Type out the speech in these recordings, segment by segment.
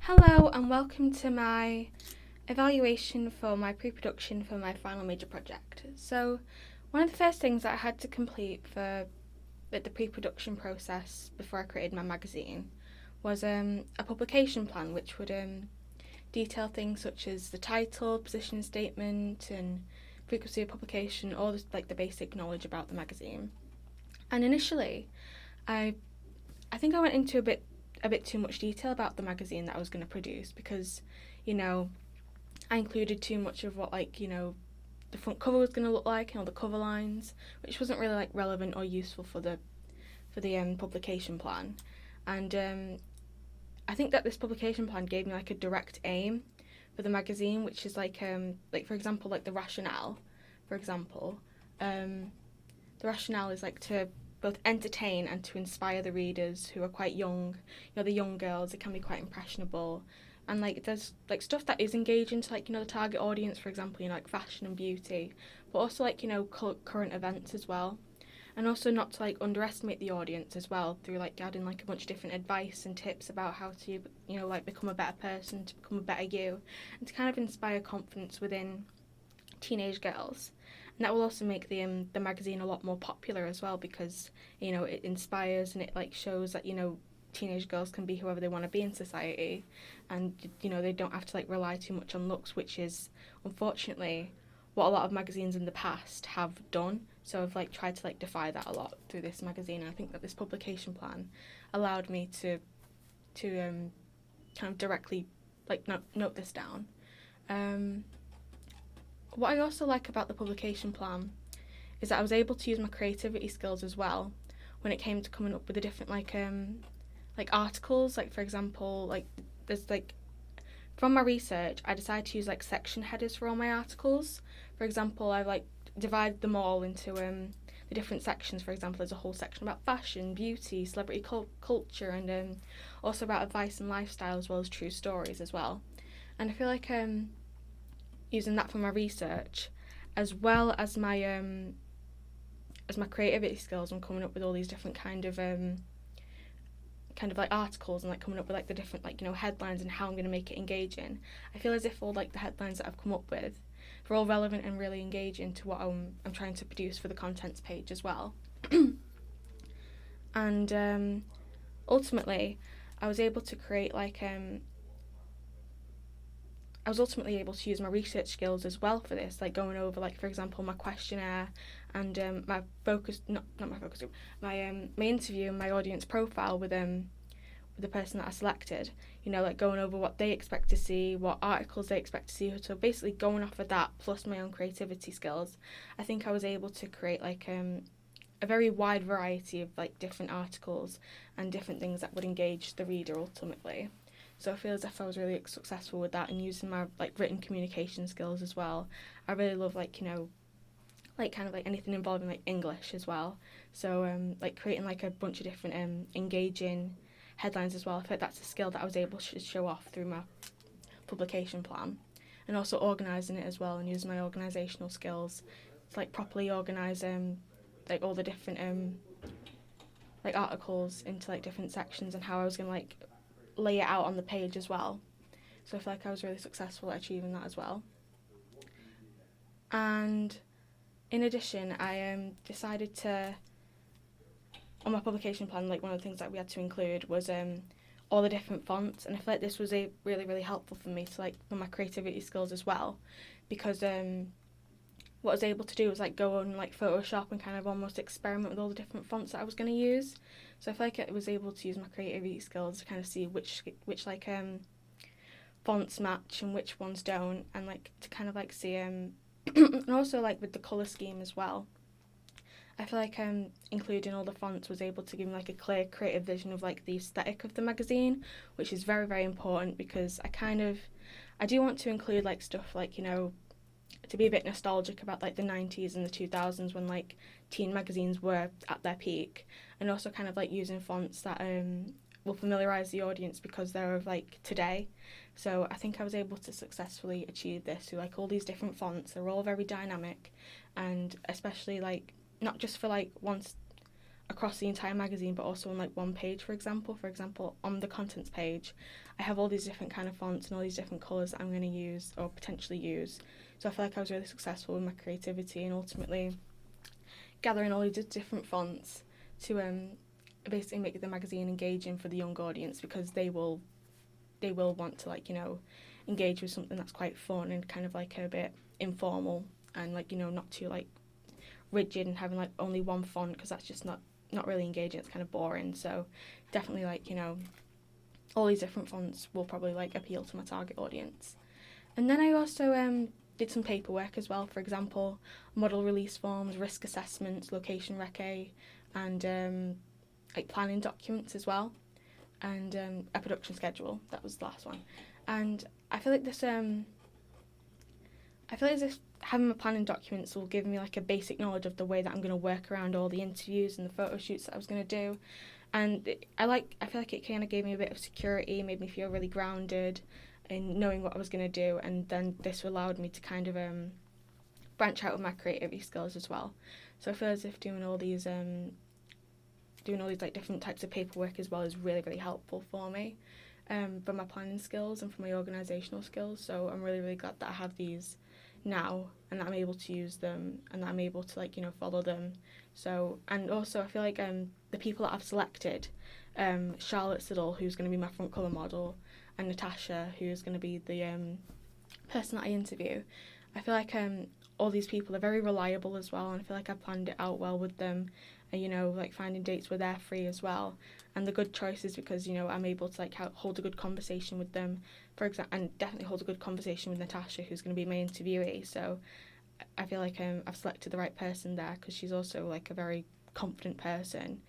Hello and welcome to my evaluation for my pre-production for my final major project. So one of the first things that I had to complete for the pre-production process before I created my magazine was a publication plan which would detail things such as the title, position statement and frequency of publication, all the basic knowledge about the magazine. And initially I think I went into a bit too much detail about the magazine that I was going to produce because, you know, I included too much of what the front cover was going to look like and all the cover lines, which wasn't really relevant or useful for the publication plan. And I think that this publication plan gave me a direct aim for the magazine, which is for example the rationale, for example, the rationale is to both entertain and to inspire the readers who are quite young. The young girls, they can be quite impressionable, and there's stuff that is engaging to the target audience, for example, fashion and beauty, but also current events as well, and also not to underestimate the audience as well through adding a bunch of different advice and tips about how to become a better person, to become a better you, and to kind of inspire confidence within teenage girls. And that will also make the magazine a lot more popular as well because it inspires and it shows that teenage girls can be whoever they want to be in society, and they don't have to rely too much on looks, which is unfortunately what a lot of magazines in the past have done. So I've tried to defy that a lot through this magazine, and I think that this publication plan allowed me to kind of directly note this down. What I also like about the publication plan is that I was able to use my creativity skills as well when it came to coming up with the different articles. For example, there's from my research I decided to use section headers for all my articles. For example, I divided them all into the different sections. For example, there's a whole section about fashion, beauty, celebrity culture, and also about advice and lifestyle, as well as true stories as well. And I feel using that for my research, as well as my creativity skills, and coming up with all these different kind of articles, and coming up with the different headlines and how I'm going to make it engaging. I feel as if all the headlines that I've come up with are all relevant and really engaging to what I'm trying to produce for the contents page as well. And ultimately, I was able to create I was ultimately able to use my research skills as well for this, going over, for example, my questionnaire and my focus, not my focus group, my interview and my audience profile with the person that I selected. Going over what they expect to see, what articles they expect to see. So basically, going off of that plus my own creativity skills, I think I was able to create a very wide variety of different articles and different things that would engage the reader ultimately. So I feel as if I was really successful with that, and using my written communication skills as well. I really love anything involving English as well. So creating a bunch of different engaging headlines as well. I feel that's a skill that I was able to show off through my publication plan, and also organising it as well, and using my organisational skills to properly organise all the different articles into different sections, and how I was going to lay it out on the page as well. So I feel I was really successful at achieving that as well. And in addition, I decided to, on my publication plan, one of the things that we had to include was all the different fonts, and I feel this was really, really helpful for me to for my creativity skills as well, because what I was able to do was go on Photoshop and kind of almost experiment with all the different fonts that I was going to use. So I feel I was able to use my creativity skills to kind of see which fonts match and which ones don't, and to kind of see and also with the colour scheme as well. I feel including all the fonts was able to give me a clear creative vision of the aesthetic of the magazine, which is very, very important, because I do want to include stuff to be a bit nostalgic about the 90s and the 2000s, when teen magazines were at their peak, and also kind of using fonts that will familiarise the audience because they're of today. So I think I was able to successfully achieve this through all these different fonts. They're all very dynamic, and especially not just for across the entire magazine, but also on like one page, for example. For example, on the contents page, I have all these different kind of fonts and all these different colours that I'm going to use or potentially use. So I feel like I was really successful with my creativity and ultimately gathering all these different fonts to basically make the magazine engaging for the young audience, because they will want to, like, you know, engage with something that's quite fun and kind of like a bit informal and, like, you know, not too like rigid and having like only one font, because that's just not really engaging. It's kind of boring. So definitely, like, you know, all these different fonts will probably like appeal to my target audience. And then I also did some paperwork as well. For example, model release forms, risk assessments, location recce, and like planning documents as well, and a production schedule. That was the last one. And I feel like this having my planning documents will give me like a basic knowledge of the way that I'm going to work around all the interviews and the photo shoots that I was going to do. And I feel like it kind of gave me a bit of security, made me feel really grounded in knowing what I was going to do. And then this allowed me to kind of branch out with my creativity skills as well. So I feel as if doing all these like different types of paperwork as well is really, really helpful for me, for my planning skills and for my organisational skills. So I'm really, really glad that I have these now and that I'm able to use them and that I'm able to, like, you know, follow them. So, and also I feel like the people that I've selected, Charlotte Siddall, who's going to be my front cover model, and Natasha, who's going to be the person that I interview, I feel like all these people are very reliable as well, and I feel like I planned it out well with them. And, you know, like finding dates where they're free as well, and the good choices, because, you know, I'm able to like hold a good conversation with them, for example, and definitely hold a good conversation with Natasha, who's going to be my interviewee. So I feel like I've selected the right person there, because she's also like a very confident person,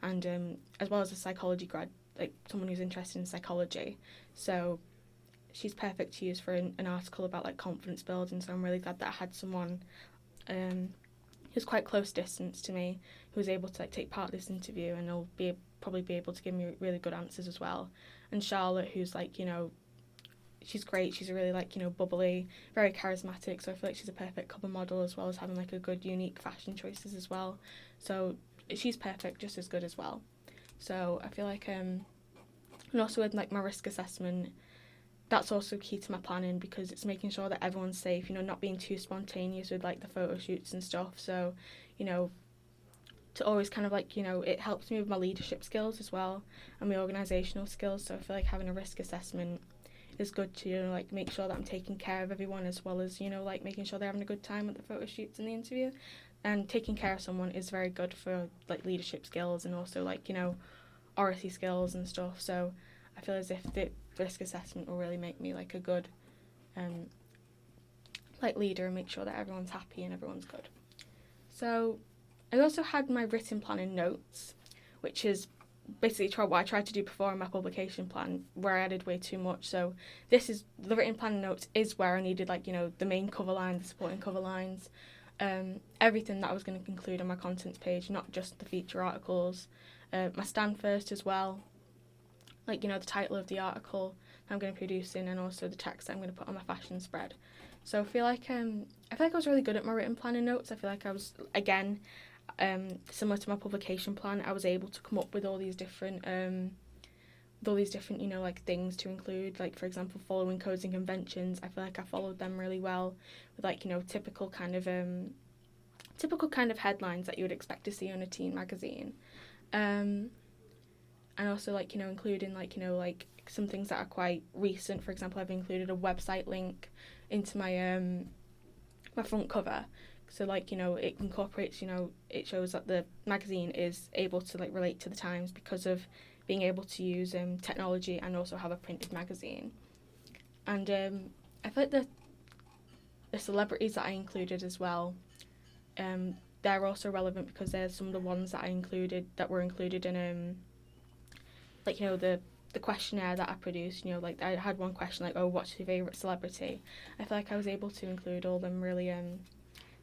and as well as a psychology grad, like someone who's interested in psychology. So she's perfect to use for an article about like confidence building. So I'm really glad that I had someone who's quite close distance to me, who was able to like take part in this interview, and will probably be able to give me really good answers as well. And Charlotte, who's like, you know, she's great. She's really like, you know, bubbly, very charismatic. So I feel like she's a perfect cover model, as well as having like a good, unique fashion choices as well. So she's perfect, just as good as well. So I feel like and also with like my risk assessment, that's also key to my planning, because it's making sure that everyone's safe, you know, not being too spontaneous with like the photo shoots and stuff. So, you know, to always kind of like, you know, it helps me with my leadership skills as well and my organisational skills. So I feel like having a risk assessment is good to, you know, like make sure that I'm taking care of everyone, as well as, you know, like making sure they're having a good time at the photo shoots and the interview. And taking care of someone is very good for like leadership skills and also like, you know, oracy skills and stuff. So I feel as if the risk assessment will really make me like a good like leader and make sure that everyone's happy and everyone's good. So I also had my written planning notes, which is basically what I tried to do before in my publication plan, where I added way too much. So this is the written planning notes is where I needed, like, you know, the main cover line, the supporting cover lines, everything that I was going to include on my contents page, not just the feature articles, my stand first as well, like, you know, the title of the article I'm going to be producing, and also the text that I'm going to put on my fashion spread. So I feel like I was really good at my written planning notes. I feel like I was, again, similar to my publication plan, I was able to come up with all these different, you know, like things to include. Like, for example, following codes and conventions. I feel like I followed them really well with, like, you know, typical kind of headlines that you would expect to see on a teen magazine. And also, like, you know, including, like, you know, like some things that are quite recent. For example, I've included a website link into my my front cover. So, like, you know, it incorporates, you know, it shows that the magazine is able to, like, relate to the times because of being able to use technology and also have a printed magazine. And I feel like the celebrities that I included as well, they're also relevant because they're some of the ones that were included in, like, you know, the questionnaire that I produced. You know, like, I had one question like, oh, what's your favourite celebrity? I feel like I was able to include all them really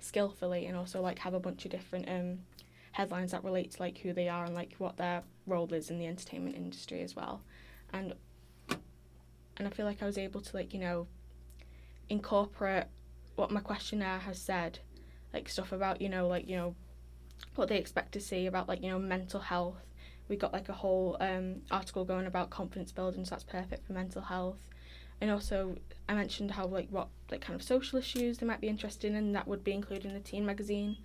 skillfully, and also like have a bunch of different headlines that relate to like who they are and like what their role is in the entertainment industry as well. And I feel like I was able to, like, you know, incorporate what my questionnaire has said, like stuff about, you know, like, you know, what they expect to see about like, you know, mental health. We got like a whole article going about confidence building, so that's perfect for mental health. And also I mentioned how like what like kind of social issues they might be interested in, and that would be included in the teen magazine.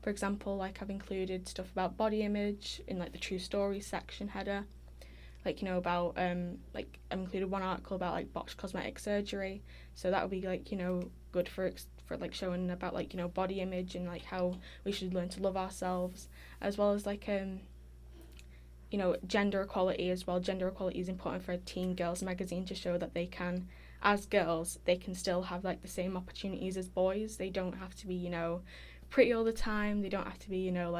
For example, like I've included stuff about body image in like the true stories section header. Like, you know, about like I've included one article about like botched cosmetic surgery, so that would be like, you know, good for like showing about like, you know, body image and like how we should learn to love ourselves, as well as like you know, gender equality as well. Gender equality is important for a teen girls magazine to show that they can, as girls, they can still have like the same opportunities as boys. They don't have to be, you know, pretty all the time. They don't have to be, you know,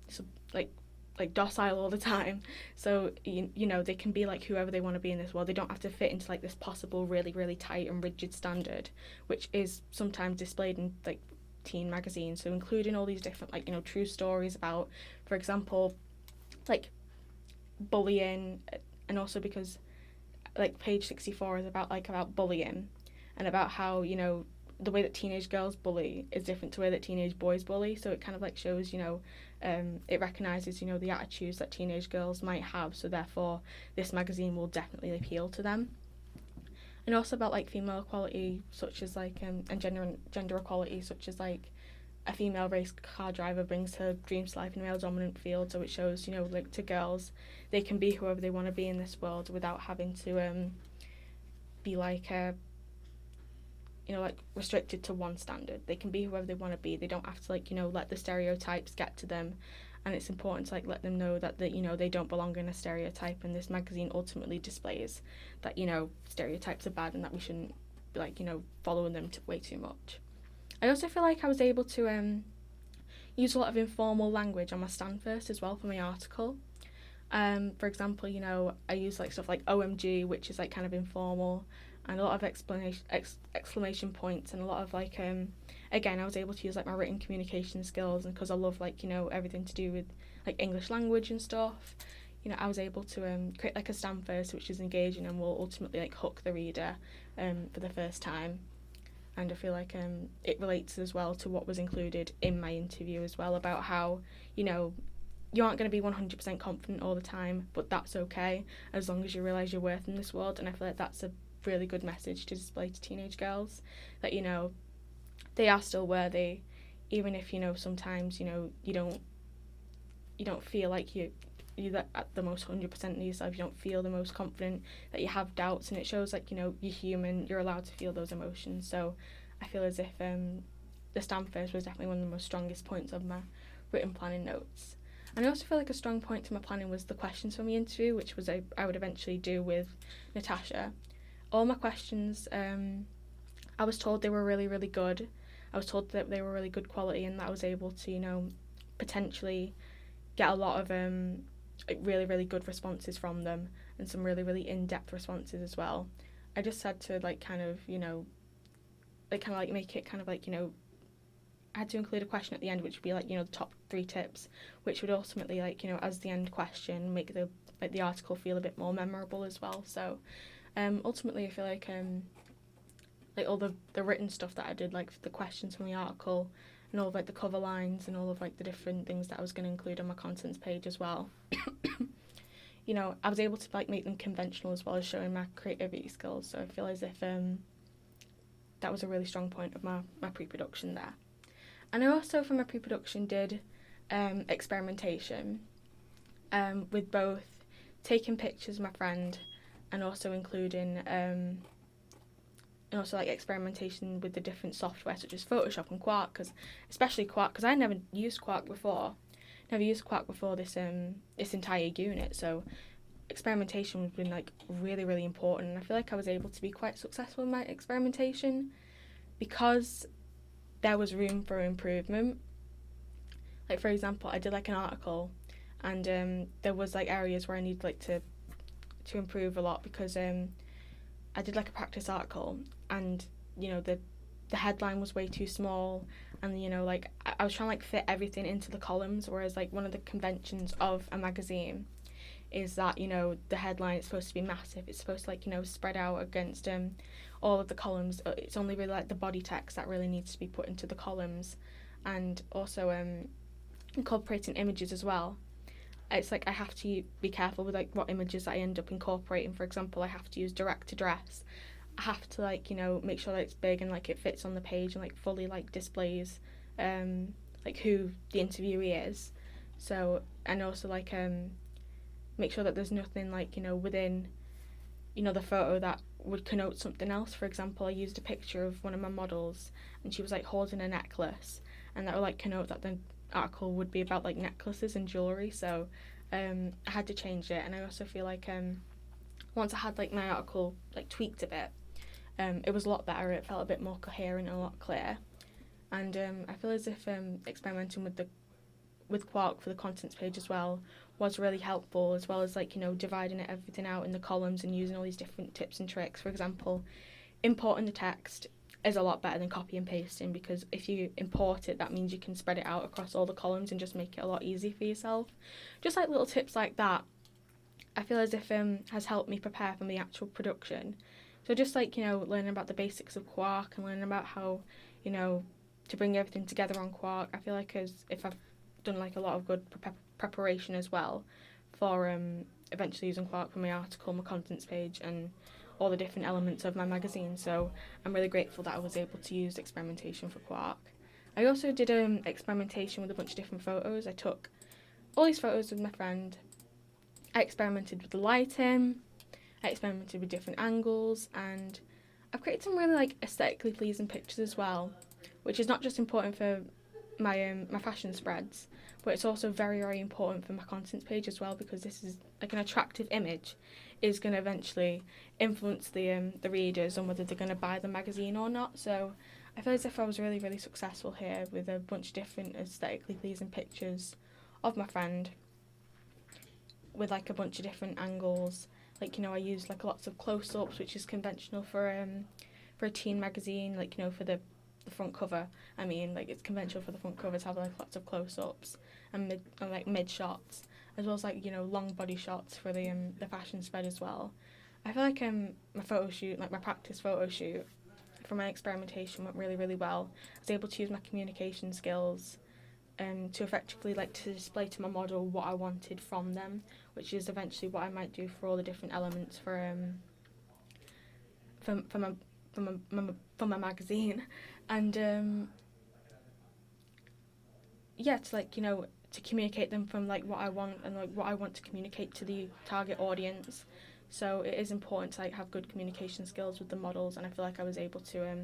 so, like docile all the time. So you know, they can be like whoever they want to be in this world. They don't have to fit into like this possible really really tight and rigid standard, which is sometimes displayed in like teen magazines. So including all these different like, you know, true stories about, for example, like bullying, and also because like page 64 is about bullying, and about how, you know, the way that teenage girls bully is different to the way that teenage boys bully. So it kind of like shows, you know, it recognises, you know, the attitudes that teenage girls might have, so therefore this magazine will definitely appeal to them. And also about like female equality, such as like and gender equality, such as like a female race car driver brings her dreams to life in a male dominant field. So it shows, you know, like to girls, they can be whoever they want to be in this world without having to be like you know, like restricted to one standard. They can be whoever they want to be. They don't have to like, you know, let the stereotypes get to them. And it's important to like let them know that you know, they don't belong in a stereotype, and this magazine ultimately displays that, you know, stereotypes are bad and that we shouldn't be like, you know, following them way too much. I also feel like I was able to use a lot of informal language on my stand first as well for my article. For example, you know, I use like stuff like OMG, which is like kind of informal, and a lot of exclamation points, and a lot of like again, I was able to use like my written communication skills, and because I love like, you know, everything to do with like English language and stuff, you know, I was able to create like a stand first which is engaging and will ultimately like hook the reader for the first time. And I feel like it relates as well to what was included in my interview as well, about how, you know, you aren't going to be 100% confident all the time, but that's okay as long as you realise your worth in this world. And I feel like that's a really good message to display to teenage girls, that, you know, they are still worthy, even if, you know, sometimes, you know, you don't feel like you're at the most 100% of yourself, you don't feel the most confident, that you have doubts, and it shows like, you know, you're human, you're allowed to feel those emotions. So I feel as if the stand first was definitely one of the most strongest points of my written planning notes. And I also feel like a strong point to my planning was the questions from the interview, which was I would eventually do with Natasha. All my questions, I was told they were really, really good. I was told that they were really good quality, and that I was able to, you know, potentially get a lot of like really, really good responses from them, and some really, really in-depth responses as well. I just had to like kind of, you know, like kind of like make it kind of like, you know, I had to include a question at the end which would be like, you know, the top 3 tips, which would ultimately like, you know, as the end question, make the article feel a bit more memorable as well. So ultimately I feel like all the written stuff that I did, like the questions from the article, and all of like the cover lines, and all of like the different things that I was going to include on my contents page as well. You know, I was able to like make them conventional as well as showing my creativity skills. So I feel as if that was a really strong point of my pre-production there. And I also, for my pre-production, did experimentation with both taking pictures of my friend, and also including and also like experimentation with the different software such as Photoshop and Quark, especially Quark, because I never used Quark before. This entire unit. So experimentation has been like really, really important, and I feel like I was able to be quite successful in my experimentation because there was room for improvement. Like for example, I did like an article, and there was like areas where I needed like to improve a lot, because I did like a practice article, and you know the headline was way too small, and you know like I was trying to like fit everything into the columns, whereas like one of the conventions of a magazine is that, you know, the headline is supposed to be massive. It's supposed to like, you know, spread out against all of the columns. It's only really like the body text that really needs to be put into the columns. and also incorporating images as well. It's like I have to be careful with like what images I end up incorporating. For example, I have to use direct address. I have to like make sure that it's big and like it fits on the page and like fully like displays like who the interviewee is. So, and also like make sure that there's nothing like within the photo that would connote something else. For example, I used a picture of one of my models and she was like holding a necklace, and that would like connote that the article would be about like necklaces and jewellery. So I had to change it. And I also feel like once I had like my article like tweaked a bit, it was a lot better. It felt a bit more coherent and a lot clearer. And I feel as if experimenting with Quark for the contents page as well was really helpful, as well as like dividing everything out in the columns and using all these different tips and tricks. For example, importing the text is a lot better than copy and pasting, because if you import it, that means you can spread it out across all the columns and just make it a lot easier for yourself. Just like little tips like that, I feel as if has helped me prepare for the actual production. So just like learning about the basics of Quark and learning about how to bring everything together on Quark, I feel like as if I've done like a lot of good preparation as well for eventually using Quark for my article, my contents page, and all the different elements of my magazine. So I'm really grateful that I was able to use experimentation for Quark. I also did experimentation with a bunch of different photos. I took all these photos with my friend. I experimented with the lighting. I experimented with different angles, and I've created some really like aesthetically pleasing pictures as well, which is not just important for my fashion spreads, but it's also very, very important for my contents page as well, because this is like an attractive image is going to eventually influence the readers on whether they're going to buy the magazine or not. So I feel as if I was really, really successful here with a bunch of different aesthetically pleasing pictures of my friend with like a bunch of different angles. Like I used like lots of close-ups, which is conventional for a teen magazine. Like for the front cover. I mean, like it's conventional for the front cover to have like lots of close-ups and mid shots, as well as like long body shots for the fashion spread as well. I feel like my photo shoot, like my practice photo shoot for my experimentation, went really, really well. I was able to use my communication skills to effectively like to display to my model what I wanted from them, which is eventually what I might do for all the different elements for my magazine. And yeah, to like to communicate them from like what I want and like what I want to communicate to the target audience. So it is important to like have good communication skills with the models, and I feel like I was able to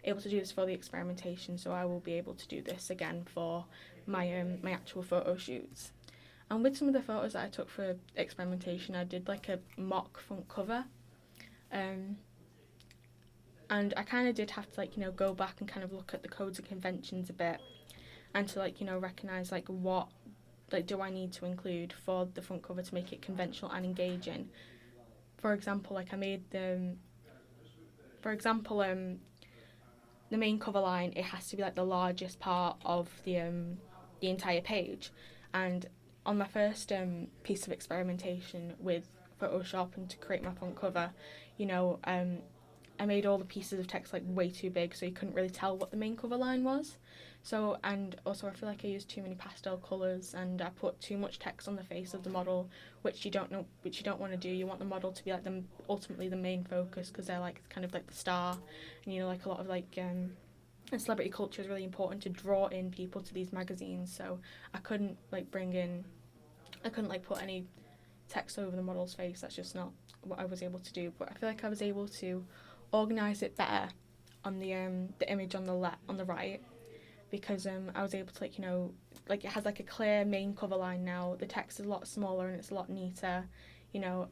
do this for the experimentation. So I will be able to do this again for my my actual photo shoots. And with some of the photos that I took for experimentation, I did like a mock front cover. And I kind of did have to like go back and kind of look at the codes and conventions a bit, and to like recognise like what like do I need to include for the front cover to make it conventional and engaging. For example, like I made the main cover line, it has to be like the largest part of the entire page. And on my first piece of experimentation with Photoshop and to create my front cover, I made all the pieces of text like way too big, so you couldn't really tell what the main cover line was. So, and also I feel like I used too many pastel colours, and I put too much text on the face of the model, which you don't want to do. You want the model to be like ultimately the main focus, because they're like kind of like the star, and like a lot of like and celebrity culture is really important to draw in people to these magazines. So I couldn't put any text over the model's face. That's just not what I was able to do. But I feel like I was able to organise it better on the image on the right, because I was able to like it has like a clear main cover line now. The text is a lot smaller and it's a lot neater. I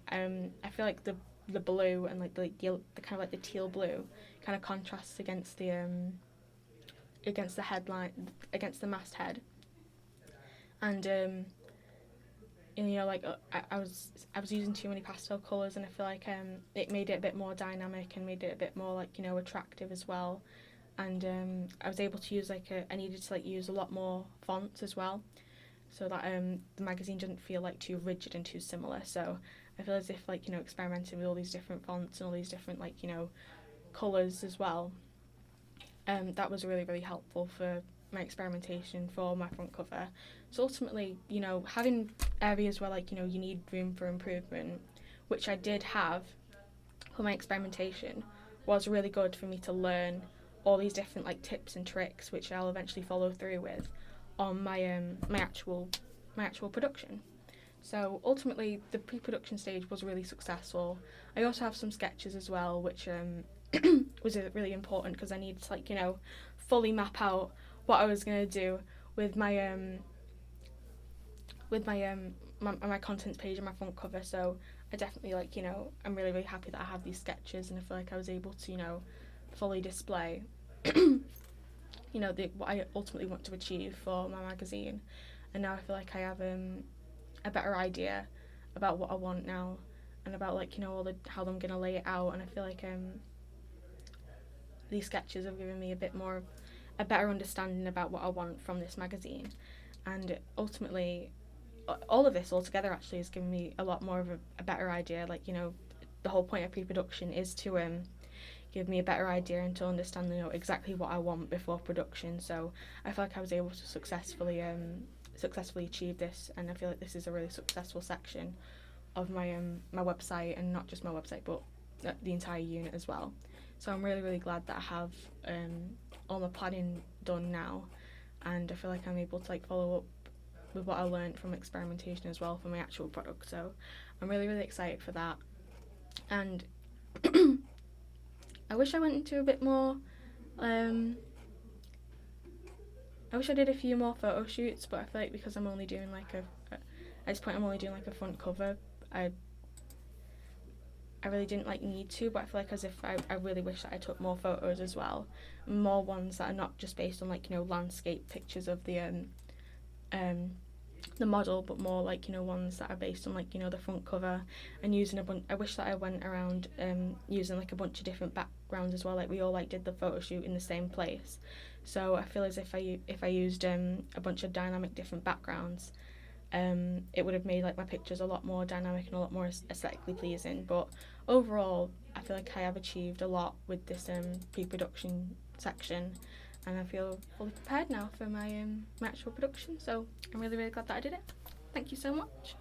feel like the blue and like the kind of like the teal blue kind of contrasts against the headline, against the masthead. And I was using too many pastel colours, and I feel like it made it a bit more dynamic and made it a bit more like attractive as well. And I was able to use I needed to use a lot more fonts as well, so that the magazine didn't feel like too rigid and too similar. So I feel as if experimenting with all these different fonts and all these different colours as well, that was really, really helpful for my experimentation for my front cover. So ultimately, having areas where you need room for improvement, which I did have for my experimentation, was really good for me to learn all these different tips and tricks, which I'll eventually follow through with on my actual production. So ultimately, the pre-production stage was really successful. I also have some sketches as well, which was really important because I needed to fully map out what I was gonna do with my my contents page and my front cover. So I definitely I'm really happy that I have these sketches, and I feel like I was able to fully display what I ultimately want to achieve for my magazine. And now I feel like I have a better idea about what I want now, and about how I'm gonna lay it out. And I feel like these sketches have given me a better understanding about what I want from this magazine. And ultimately, all of this altogether actually has given me a lot more of a better idea. The whole point of pre-production is to give me a better idea and to understand exactly what I want before production. So I feel like I was able to successfully achieve this, and I feel like this is a really successful section of my website, and not just my website but the entire unit as well. So I'm really glad that I have all my planning done now, and I feel like I'm able to follow up with what I learned from experimentation as well for my actual product. So I'm really excited for that. And I wish I went into a bit more I wish I did a few more photo shoots, but I feel like because I'm only doing at this point I'm only doing a front cover, I really didn't need to, but I feel like as if I really wish that I took more photos as well, more ones that are not just based on landscape pictures of the model, but more ones that are based on the front cover, and using I wish that I went around using a bunch of different backgrounds as well. We all did the photo shoot in the same place. So I feel as if I used a bunch of dynamic different backgrounds, it would have made my pictures a lot more dynamic and a lot more aesthetically pleasing. But overall, I feel like I have achieved a lot with this pre-production section, and I feel fully prepared now for my actual production. So I'm really glad that I did it. Thank you so much.